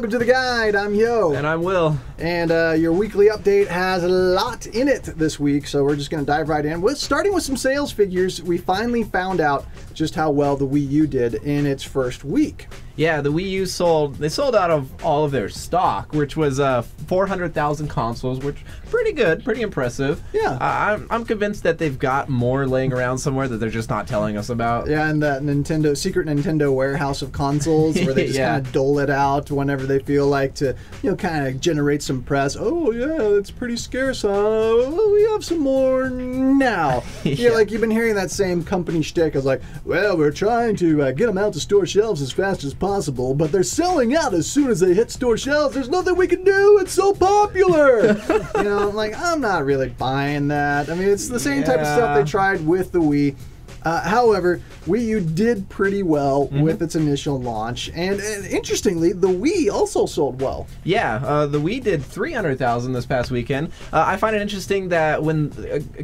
welcome to The Guide. I'm Yo. And I'm Will. And your weekly update has a lot in it this week, so we're just going to dive right in. Starting with some sales figures, we finally found out just how well the Wii U did in its first week. Yeah, the Wii U sold out of all of their stock, which was 400,000 consoles, which pretty good, pretty impressive. Yeah. I'm convinced that they've got more laying around somewhere that they're just not telling us about. Yeah, and that secret Nintendo warehouse of consoles where they just kind of dole it out whenever they feel like to, kind of generate some press. Oh, yeah, it's pretty scarce. We have some more now. Yeah, like you've been hearing that same company shtick. I was like, well, we're trying to get them out to store shelves as fast as possible, but they're selling out as soon as they hit store shelves. There's nothing we can do. It's so popular. I'm not really buying that. I mean, it's the same type of stuff they tried with the Wii. However, Wii U did pretty well with its initial launch, and interestingly, the Wii also sold well. Yeah, the Wii did 300,000 this past weekend. I find it interesting that when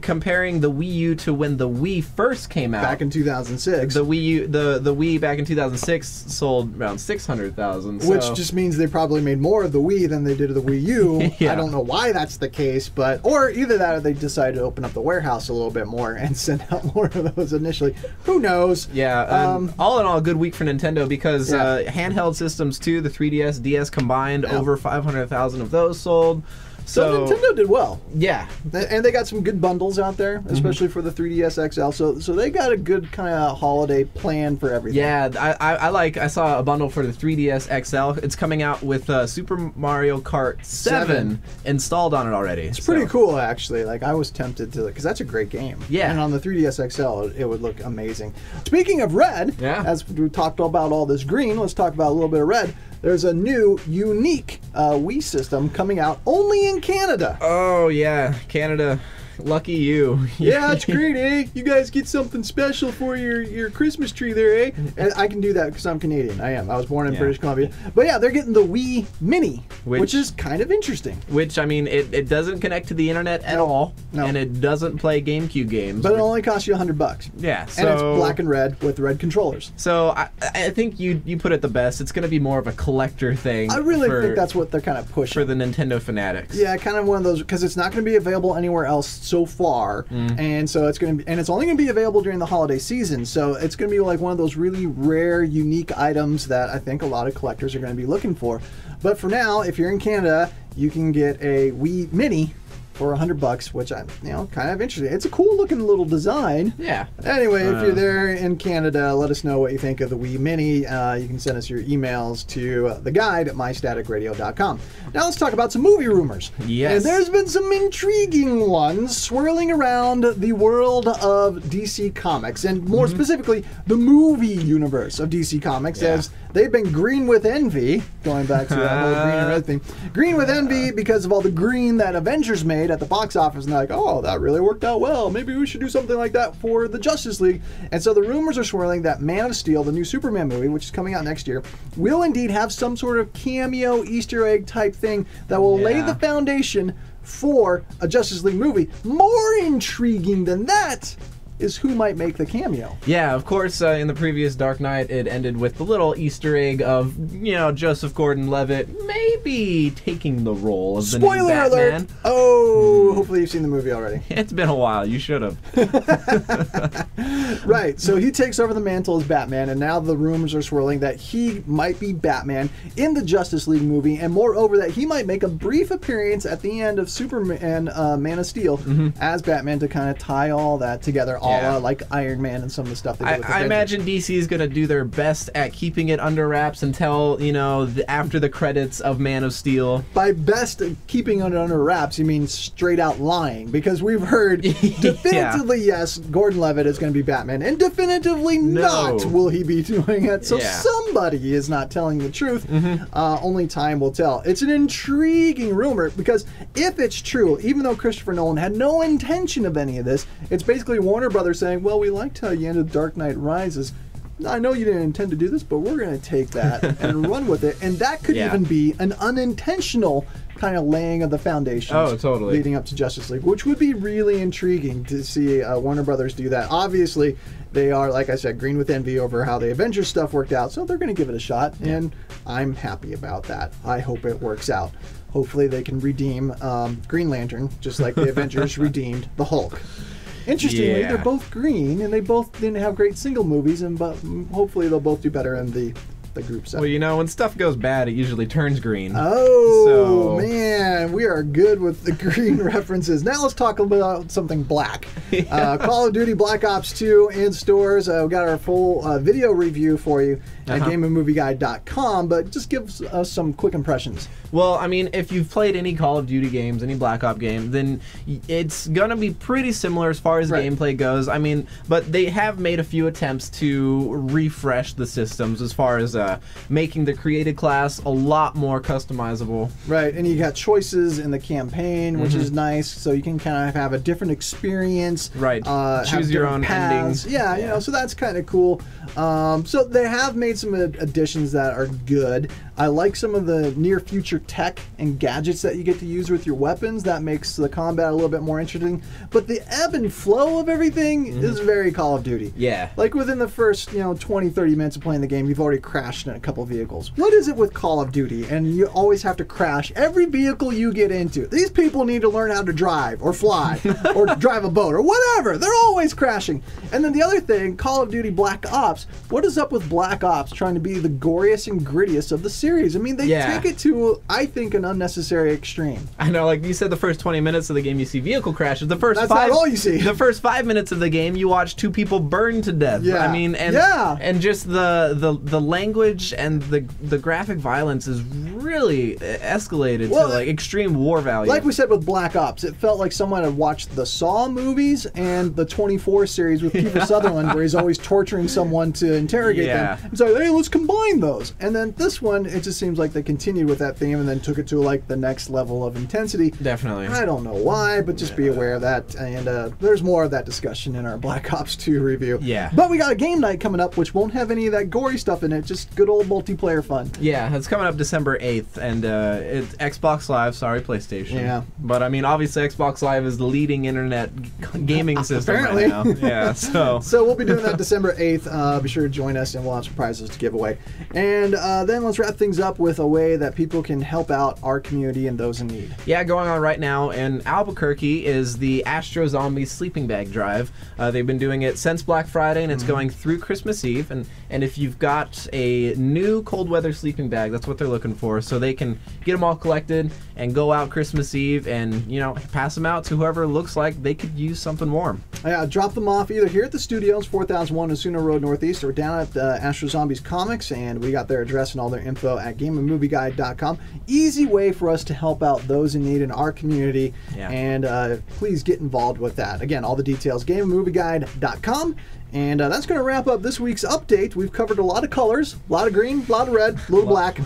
comparing the Wii U to when the Wii first came out, back in 2006, the Wii back in 2006 sold around 600,000, which just means they probably made more of the Wii than they did of the Wii U. Yeah. I don't know why that's the case, or either that or they decided to open up the warehouse a little bit more and send out more of those initially. Who knows? Yeah, all in all, a good week for Nintendo because handheld systems too, the 3DS, DS combined, over 500,000 of those sold. So Nintendo did well. Yeah. And they got some good bundles out there, especially for the 3DS XL. So they got a good kind of holiday plan for everything. Yeah, I saw a bundle for the 3DS XL. It's coming out with Super Mario Kart 7 installed on it already. It's pretty cool, actually. Like, I was tempted to, because that's a great game. Yeah. And on the 3DS XL, it would look amazing. Speaking of red, as we talked about all this green, let's talk about a little bit of red. There's a new, unique Wii system coming out only in Canada. Oh, yeah. Canada. Lucky you. Yeah, it's great, eh? You guys get something special for your Christmas tree there, eh? And I can do that because I'm Canadian. I am. I was born in British Columbia. But yeah, they're getting the Wii Mini, which is kind of interesting. Which, I mean, it doesn't connect to the internet at all. No. And it doesn't play GameCube games. But it only costs you $100. Yeah. And it's black and red with red controllers. So I think you put it the best. It's going to be more of a collector thing. I really think that's what they're kind of pushing. For the Nintendo fanatics. Yeah, kind of one of those, because it's not going to be available anywhere else so far, and so it's going to be, and it's only going to be available during the holiday season, so it's going to be like one of those really rare, unique items that I think a lot of collectors are going to be looking for. But for now, if you're in Canada, you can get a Wii Mini for $100, which I'm, kind of interested. It's a cool looking little design. Yeah. Anyway, if you're there in Canada, let us know what you think of the Wii Mini. You can send us your emails to theguide@mystaticradio.com. Now let's talk about some movie rumors. Yes. And there's been some intriguing ones swirling around the world of DC Comics, and more specifically, the movie universe of DC Comics, as they've been green with envy, going back to that whole green and red thing. Green with envy because of all the green that Avengers made at the box office, and they're like, oh, that really worked out well. Maybe we should do something like that for the Justice League. And so the rumors are swirling that Man of Steel, the new Superman movie, which is coming out next year, will indeed have some sort of cameo Easter egg type thing that will lay the foundation for a Justice League movie. More intriguing than that is who might make the cameo. Yeah, of course, in the previous Dark Knight, it ended with the little Easter egg of, Joseph Gordon-Levitt maybe taking the role of the new Batman. Spoiler alert! Oh, hopefully you've seen the movie already. It's been a while. You should have. Right, so he takes over the mantle as Batman, and now the rumors are swirling that he might be Batman in the Justice League movie, and moreover that he might make a brief appearance at the end of Superman Man of Steel as Batman to kind of tie all that together, like Iron Man and some of the stuff they did with I imagine DC is going to do their best at keeping it under wraps until, after the credits of Man of Steel. By best keeping it under wraps, you mean straight out lying, because we've heard definitively, yes, Gordon-Levitt is going to be Batman, and definitively not will he be doing it. So somebody is not telling the truth. Only time will tell. It's an intriguing rumor, because if it's true, even though Christopher Nolan had no intention of any of this, it's basically Warner Brothers saying, well, we liked how you ended Dark Knight Rises. I know you didn't intend to do this, but we're going to take that and run with it. And that could even be an unintentional kind of laying of the foundations leading up to Justice League, which would be really intriguing to see Warner Brothers do that. Obviously, they are, like I said, green with envy over how the Avengers stuff worked out, so they're going to give it a shot, and I'm happy about that. I hope it works out. Hopefully they can redeem Green Lantern, just like the Avengers redeemed the Hulk. Interestingly, they're both green, and they both didn't have great single movies, but hopefully they'll both do better in the group set. Well, you know, when stuff goes bad, it usually turns green. Oh, man, we are good with the green references. Now let's talk about something black. Call of Duty Black Ops 2 in stores. We got our full video review for you at GameAndMovieGuide.com, but just give us some quick impressions. Well, I mean, if you've played any Call of Duty games, any Black Ops game, then it's gonna be pretty similar as far as gameplay goes. I mean, but they have made a few attempts to refresh the systems as far as making the created class a lot more customizable. Right, and you got choices in the campaign, which is nice, so you can kind of have a different experience. Right, choose your own endings. Yeah, you know, so that's kind of cool. So they have made some additions that are good. I like some of the near future tech and gadgets that you get to use with your weapons. That makes the combat a little bit more interesting. But the ebb and flow of everything is very Call of Duty. Yeah. Like within the first, 20, 30 minutes of playing the game, you've already crashed in a couple vehicles. What is it with Call of Duty? And you always have to crash every vehicle you get into. These people need to learn how to drive or fly or drive a boat or whatever. They're always crashing. And then the other thing, Call of Duty Black Ops. What is up with Black Ops trying to be the goriest and grittiest of the series? I mean, they take it to, I think, an unnecessary extreme. I know, like you said, the first 20 minutes of the game you see vehicle crashes. That's not all you see. The first 5 minutes of the game you watch 2 people burn to death. Yeah. I mean, and just the language and the graphic violence is really escalated to like extreme war value. Like we said with Black Ops, it felt like someone had watched the Saw movies and the 24 series with Kiefer Sutherland, where he's always torturing someone to interrogate them. It's like, hey, let's combine those. And then this one, it just seems like they continued with that theme and then took it to like the next level of intensity. Definitely. I don't know why, but just be aware of that. And there's more of that discussion in our Black Ops 2 review. Yeah. But we got a game night coming up, which won't have any of that gory stuff in it. Just good old multiplayer fun. Yeah, it's coming up December 8th, and it's Xbox Live. Sorry, PlayStation. Yeah. But I mean, obviously, Xbox Live is the leading internet gaming system apparently. right now. Yeah. So we'll be doing that December 8th. Be sure to join us, and we'll have some prizes to give away. And then let's wrap things up with a way that people can help out our community and those in need. Yeah, going on right now in Albuquerque is the Astro Zombie Sleeping Bag Drive. They've been doing it since Black Friday, and it's going through Christmas Eve. And if you've got a new cold weather sleeping bag, that's what they're looking for, so they can get them all collected and go out Christmas Eve and, pass them out to whoever looks like they could use something warm. Yeah, drop them off either here at the studios, 4001 Osuna Road Northeast, or down at Astro Zombies Comics, and we got their address and all their info at GameAndMovieGuide.com. Easy way for us to help out those in need in our community, and please get involved with that. Again, all the details, GameAndMovieGuide.com. And that's going to wrap up this week's update. We've covered a lot of colors, a lot of green, a lot of red, a little black.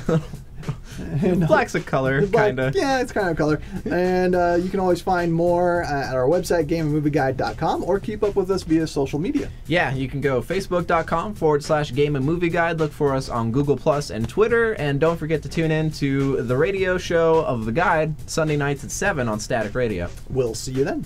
And, Black's a color, kind of. Yeah, it's kind of a color. And you can always find more at our website, GameAndMovieGuide.com, or keep up with us via social media. Yeah, you can go Facebook.com/GameAndMovieGuide. Look for us on Google Plus and Twitter. And don't forget to tune in to the radio show of The Guide, Sunday nights at 7 on Static Radio. We'll see you then.